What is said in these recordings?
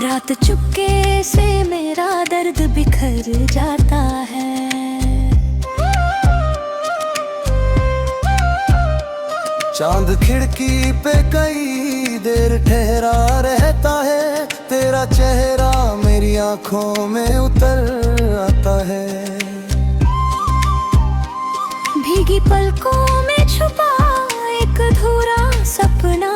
रात चुपके से मेरा दर्द बिखर जाता है। चांद खिड़की पे कई देर ठहरा रहता है, तेरा चेहरा मेरी आंखों में उतर आता है। भीगी पलकों में छुपा एक अधूरा सपना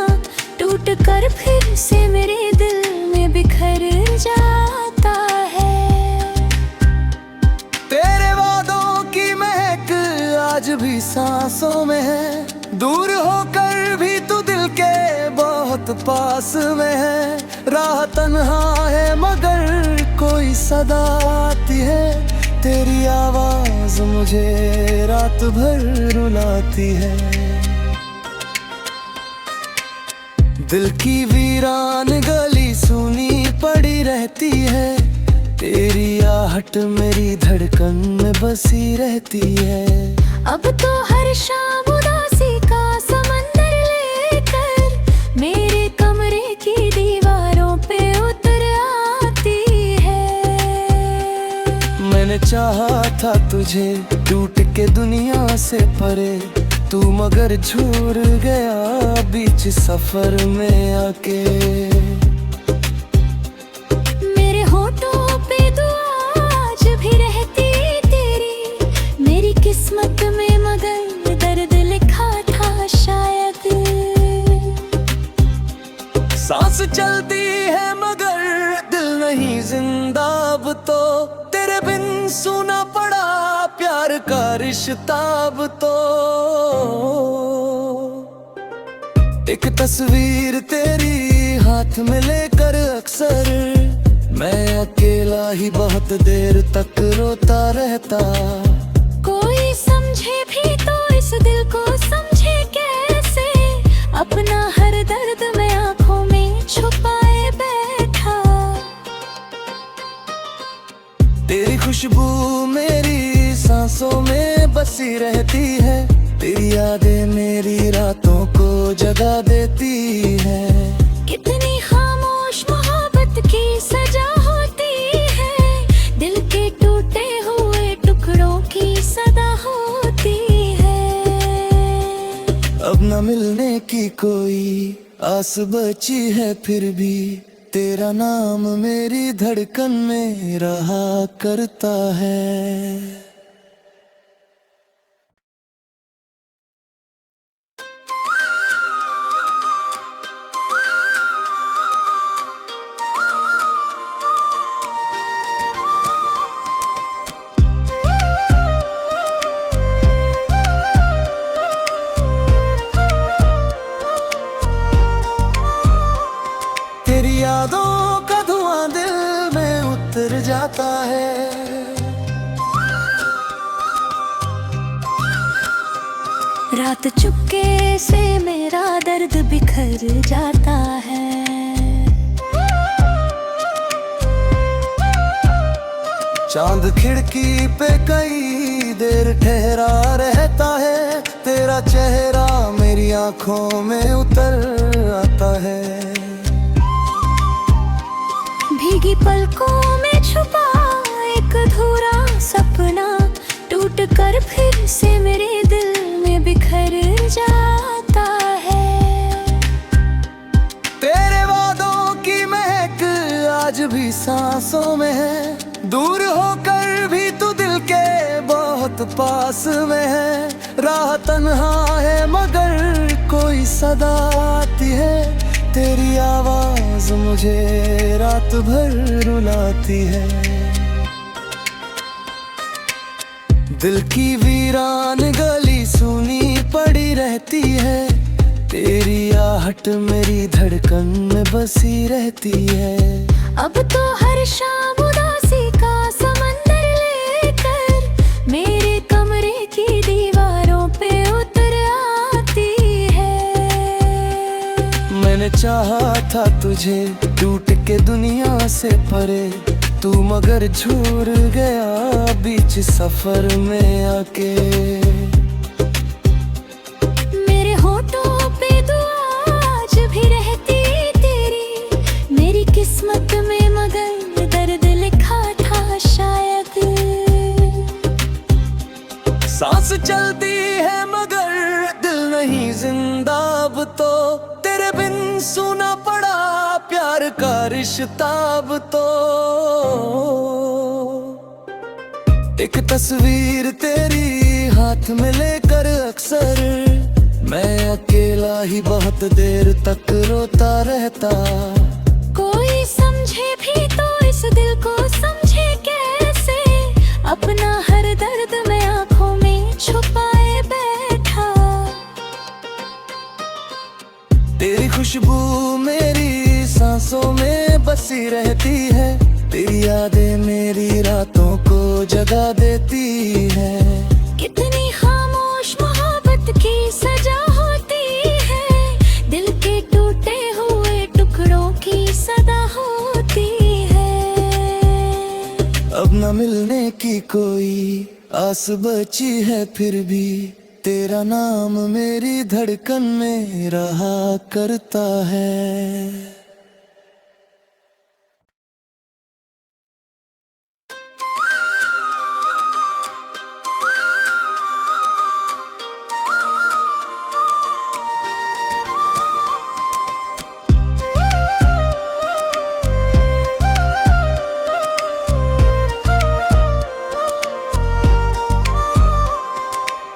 टूट कर फिर से मेरे दिल में बिखर जाता है। तेरे वादों की महक आज भी सांसों में है, दूर होकर भी तू दिल के बहुत पास में है। राह तन्हा है मगर कोई सदा आती है, तेरी आवाज मुझे रात भर रुलाती है। दिल की वीरान गली सुनी पड़ी रहती है, तेरी आहट मेरी धड़कन में बसी रहती है। अब तो हर शाम उदासी का समंदर लेकर मेरे कमरे की दीवारों पे उतर आती है। मैंने चाहा था तुझे टूट के दुनिया से परे, तू मगर झूर गया बीच सफर में आके। मेरे होठों पे दुआ आज भी रहती तेरी, मेरी किस्मत में मगर दर्द लिखा था शायद। सांस चलती है मगर दिल नहीं जिंदा अब तो, तेरे बिन सुना पड़ा प्यार का रिश्ता अब तो। एक तस्वीर तेरी हाथ में लेकर अक्सर मैं अकेला ही बहुत देर तक रोता रहता। कोई समझे भी तो इस दिल को समझे कैसे, अपना हर दर्द मैं आंखों में छुपाए बैठा। तेरी खुशबू मेरी सांसों में बसी रहती है, तेरी यादें मेरी रातों को जगा देती है। कितनी खामोश मोहब्बत की सजा होती है, दिल के टूटे हुए टुकड़ों की सदा होती है। अब न मिलने की कोई आस बची है, फिर भी तेरा नाम मेरी धड़कन में रहा करता है। तेरी यादों का धुआं दिल में उतर जाता है। रात चुपके से मेरा दर्द बिखर जाता है। चांद खिड़की पे कई देर ठहरा रहता है, तेरा चेहरा मेरी आंखों में उतर आता है। भीगी पलकों में छुपा एक अधूरा सपना टूट कर फिर से मेरे दिल में बिखर जाता है। तेरे वादों की महक आज भी सांसों में है, दूर होकर भी तू दिल के बहुत पास में है। राह तन्हा है मगर कोई सदा आती है, तेरी आवाज मुझे रात भर रुलाती है। दिल की वीरान गली सुनी पड़ी रहती है, तेरी आहट मेरी धड़कन में बसी रहती है। अब तो हर शाम उदासी का समंदर लेकर मेरे कमरे की दीवारों पे उतर आती है। मैंने चाहा था तुझे टूट के दुनिया से परे, तू मगर झूर गया बीच सफर में आके। मेरे होठों पे दुआ आज भी रहती तेरी, मेरी किस्मत में सूना पड़ा प्यार का रिश्ता अब तो। एक तस्वीर तेरी हाथ में लेकर अक्सर मैं अकेला ही बहुत देर तक रोता रहता। कोई समझे भी तो इस दिल को समझे कैसे, अपना हर दर्द मैं आंखों में छुपाए बैठा। तेरी खुशबू मेरी सांसों में बसी रहती है, तेरी यादें मेरी रातों को जगा देती है। कितनी खामोश मोहब्बत की सजा होती है, दिल के टूटे हुए टुकड़ों की सदा होती है। अब न मिलने की कोई आस बची है, फिर भी तेरा नाम मेरी धड़कन में रहा करता है।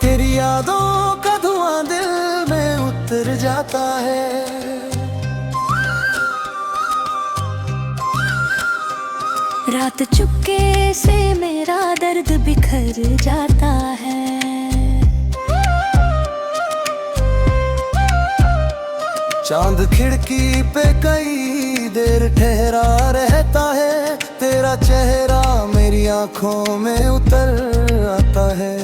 तेरी यादों का धुआं दिल में उतर जाता है। रात चुपके से मेरा दर्द बिखर जाता है। चांद खिड़की पे कई देर ठहरा रहता है, तेरा चेहरा मेरी आंखों में उतर आता है।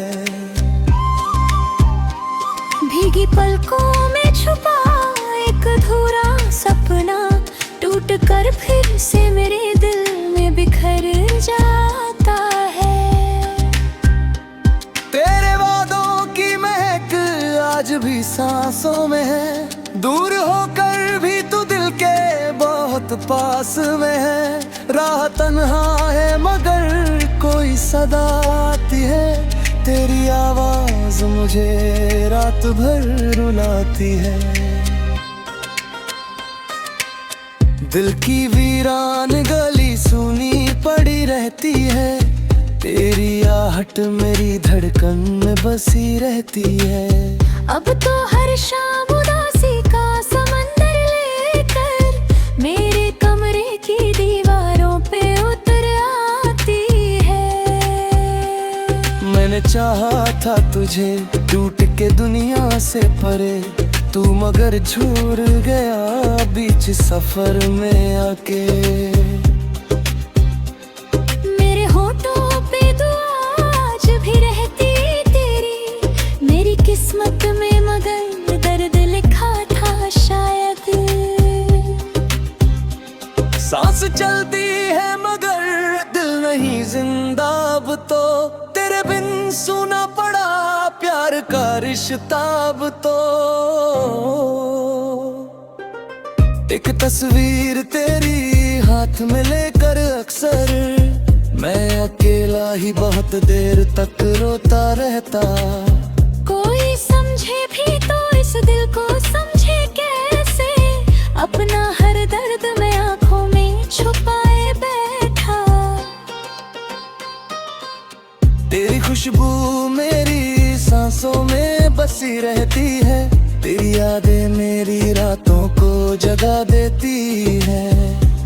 भीगी पलकों में छुपा एक अधूरा सपना टूट कर फिर से मेरे दिल में बिखर जाता है। तेरे वादों की महक आज भी सांसों में है, दूर होकर भी तू दिल के बहुत पास में है। राह तन्हा है मगर कोई सदा आती है, तेरी आवाज मुझे रात भर रुलाती है। दिल की वीरान गली सुनी पड़ी रहती है, तेरी आहट मेरी धड़कन में बसी रहती है। अब तो हर शाम उदासी का समंदर लेकर मेरे कमरे की दीवारों पे उतर आती है। मैंने चाहा था तुझे टूट के दुनिया से परे, तू मगर झूर गया बीच सफर में आके। मेरे होठों पे दुआ आज भी रहती तेरी, मेरी किस्मत में मगर दर्द लिखा था शायद। सांस चलती है मगर दिल नहीं जिंदा अब तो, तेरे बिन सूना पड़ा प्यार का रिश्ता अब तो। एक तस्वीर तेरी हाथ में लेकर अक्सर मैं अकेला ही बहुत देर तक रोता रहता। कोई समझे भी तो इस दिल को समझे कैसे, अपना हर दर्द मैं आंखों में छुपाए बैठा। तेरी खुशबू मेरी सांसों में बसी रहती है, तेरी यादें मेरी रातों को जगा देती है।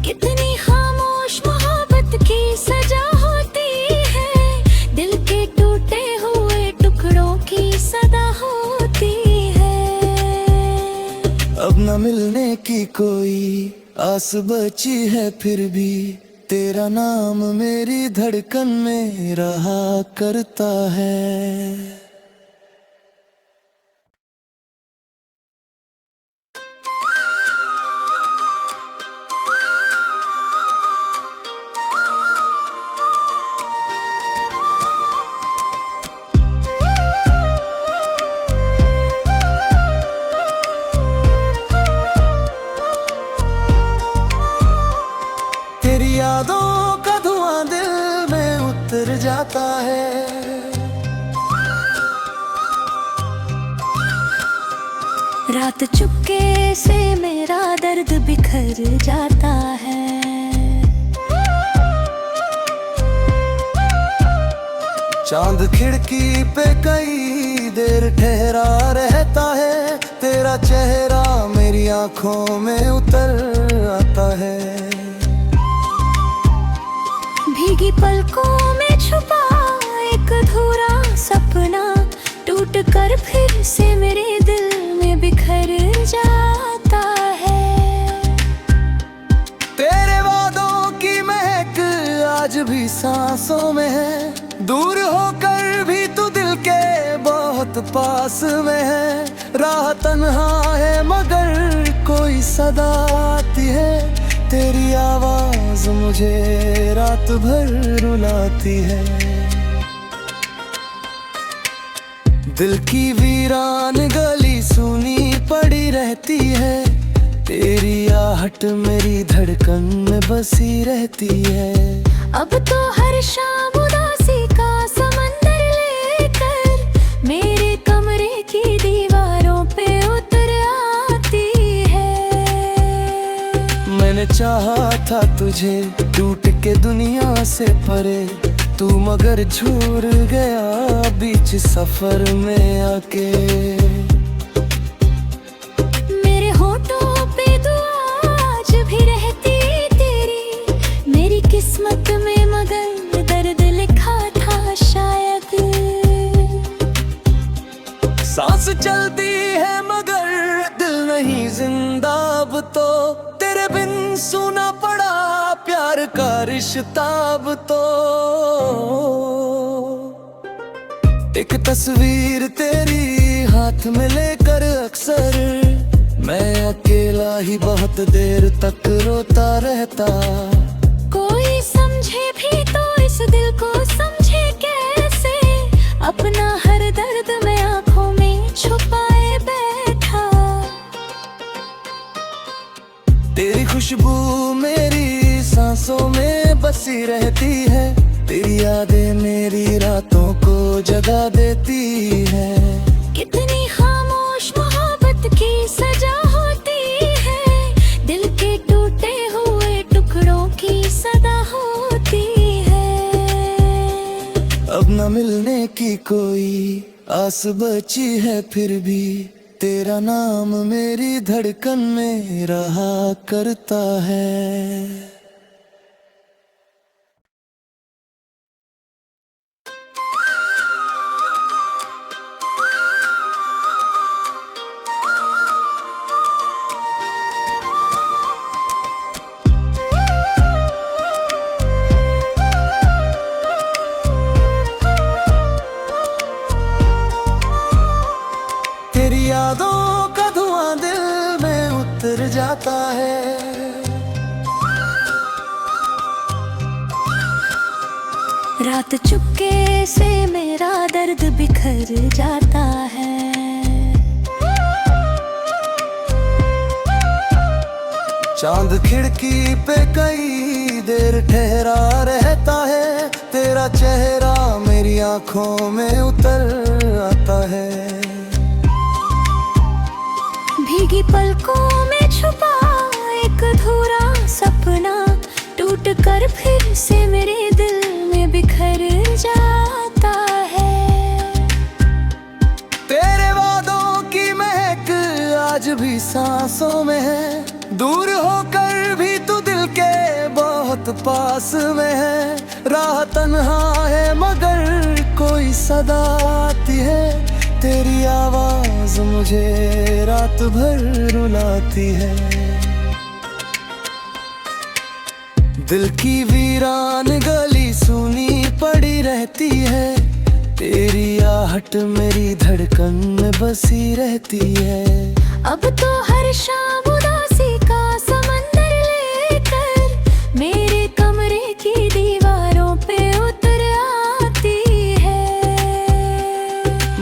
कितनी खामोश मोहब्बत की सजा होती है, दिल के टूटे हुए टुकड़ों की सदा होती है। अब न मिलने की कोई आस बची है, फिर भी तेरा नाम मेरी धड़कन में रहा करता है। तेरी यादों का धुआं दिल में उतर जाता है। रात चुपके से मेरा दर्द बिखर जाता है। चांद खिड़की पे कई देर ठहरा रहता है, तेरा चेहरा मेरी आंखों में उतर आता है। भीगी पलकों में छुपा एक अधूरा सपना टूट कर फिर से मेरे दिल में बिखर जाता है। तेरे वादों की महक आज भी सांसों में है, दूर होकर भी तू दिल के बहुत पास में है। राह तन्हा है मगर कोई सदा आती है, तेरी आवाज मुझे रात भर रुलाती है। दिल की वीरान गली सुनी पड़ी रहती है, तेरी आहट मेरी धड़कन में बसी रहती है। अब तो हर शाम उदासी का समंदर लेकर मेरे कमरे की दीवारों पे उतर आती है। मैंने चाहा था तुझे टूट के दुनिया से परे, तू मगर झूर गया बीच सफर में आके। मेरे होठों पे दुआ आज भी रहती तेरी, मेरी किस्मत में मगर दर्द लिखा था शायद। सांस चलती है मगर दिल नहीं जिंदा अब तो, तेरे बिन सुना पड़ा प्यार का रिश्ता अब तो। एक तस्वीर तेरी हाथ में लेकर अक्सर मैं अकेला ही बहुत देर तक रोता रहता। कोई समझे भी तो इस दिल को समझे कैसे, अपना हर दर्द मैं आंखों में छुपाए बैठा। तेरी खुशबू मेरी सांसों में बसी रहती है, तेरी यादें मेरी रातों को जगा देती है। कितनी खामोश मोहब्बत की सजा होती है, दिल के टूटे हुए टुकड़ों की सदा होती है। अब न मिलने की कोई आस बची है, फिर भी तेरा नाम मेरी धड़कन में रहा करता है। तेरी यादों का धुआं दिल में उतर जाता है। रात चुपके से मेरा दर्द बिखर जाता है। चांद खिड़की पे कई देर ठहरा रहता है, तेरा चेहरा मेरी आंखों में उतर आता है। भीगी पलकों में छुपा एक अधूरा सपना टूट कर फिर से मेरे दिल में बिखर जाता है। तेरे वादों की महक आज भी सांसों में है, दूर होकर भी तू दिल के बहुत पास में है। राह तन्हा है मगर कोई सदा आती है, तेरी आवाज मुझे रात भर रुलाती है। दिल की वीरान गली सुनी पड़ी रहती है, तेरी आहट मेरी धड़कन में बसी रहती है। अब तो हर शाम उदासी का समंदर लेकर मेरे कमरे की दीवारों पे उतर आती है।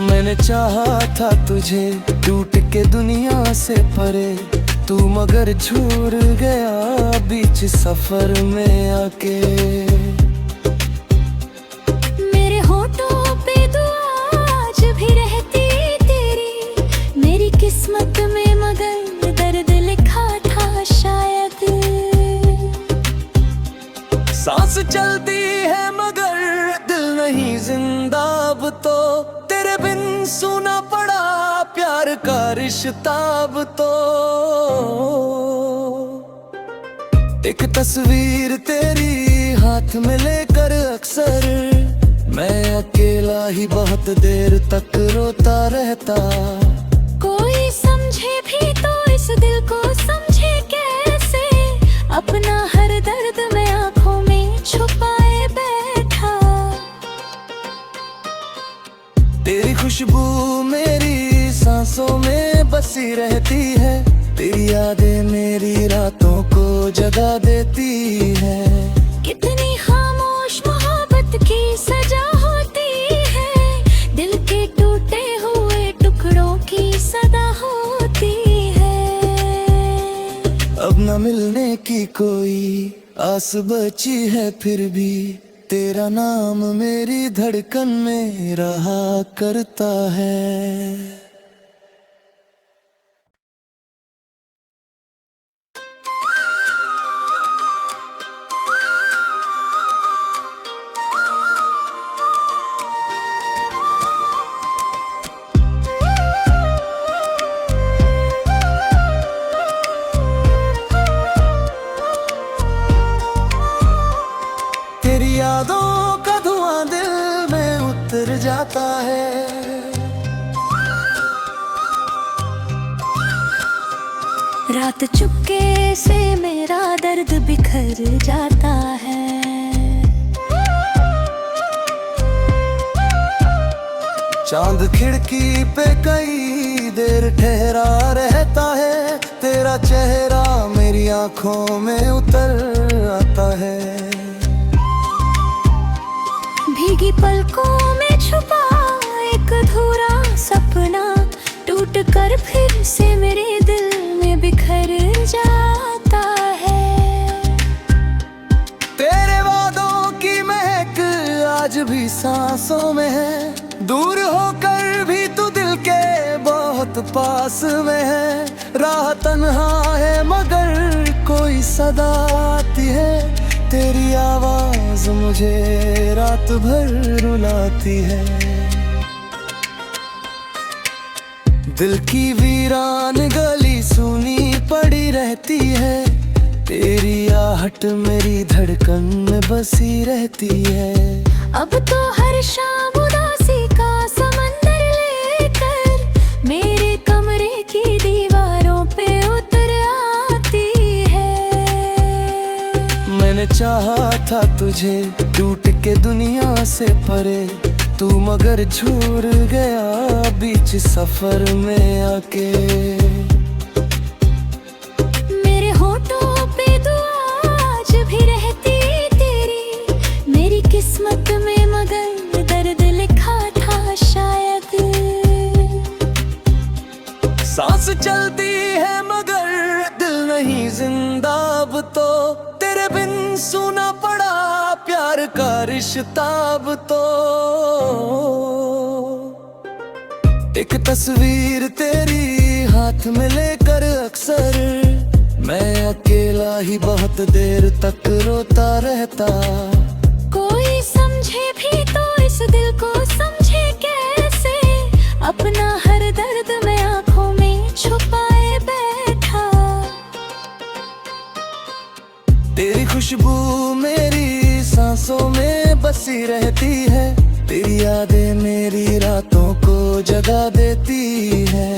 मैंने चाहा था तुझे टूट के दुनिया से परे, तू मगर झूर गया बीच सफर में आके। मेरे होठों पे दुआ आज भी रहती तेरी, मेरी किस्मत में सांस चलती है मगर दिल नहीं जिंदा अब तो, तेरे बिन सुना पड़ा प्यार का रिश्ता अब तो। एक तस्वीर तेरी हाथ में लेकर अक्सर मैं अकेला ही बहुत देर तक रोता रहता। कोई समझे भी तो इस दिल को समझे कैसे, अपना हर दर्द मैं आंखों में छुपाए बैठा। तेरी खुशबू मेरी सांसों में बसी रहती है, तेरी यादें मेरी रातों को जगा देती है। कितनी खामोश मोहब्बत की सजा होती है, दिल के टूटे हुए टुकड़ों की सदा होती है। अब न मिलने की कोई आस बची है, फिर भी तेरा नाम मेरी धड़कन में रहा करता है। तेरी यादों का धुआं दिल में उतर जाता है, रात चुपके से मेरा दर्द बिखर जाता है। चांद खिड़की पे कई देर ठहरा रहता है, तेरा चेहरा मेरी आंखों में उतर आता है। भीगी पलकों में छुपा एक अधूरा सपना टूट कर फिर से मेरे दिल में बिखर जाता है। तेरे वादों की महक आज भी सांसों में है, दूर होकर भी तू दिल के बहुत पास में है। राह तन्हा है मगर कोई सदा आती है, तेरी आवाज मुझे रात भर रुलाती है। दिल की वीरान गली सुनी पड़ी रहती है, तेरी आहट मेरी धड़कन में बसी रहती है। अब तो हर शाम उदासी का समंदर लेकर मेरे कमरे की दीवारों पे उतर आती है। मैंने चाहा था तुझे टूट के दुनिया से परे, तू मगर झूर गया बीच सफर में आके। मेरे होठों पे दुआ आज भी रहती तेरी, मेरी किस्मत में मगर दर्द लिखा था शायद। सांस चलती है मगर दिल नहीं जिंदा अब तो, तेरे बिन सुना पड़ा प्यार का रिश्ता अब तो। एक तस्वीर तेरी हाथ में लेकर अक्सर मैं अकेला ही बहुत देर तक रोता रहता। कोई समझे भी तो इस दिल को समझे कैसे, अपना हर दर्द मैं आंखों में छुपाए बैठा। तेरी खुशबू मेरी सांसों में बसी रहती है, तेरी यादें मेरी रातों को जगा देती है।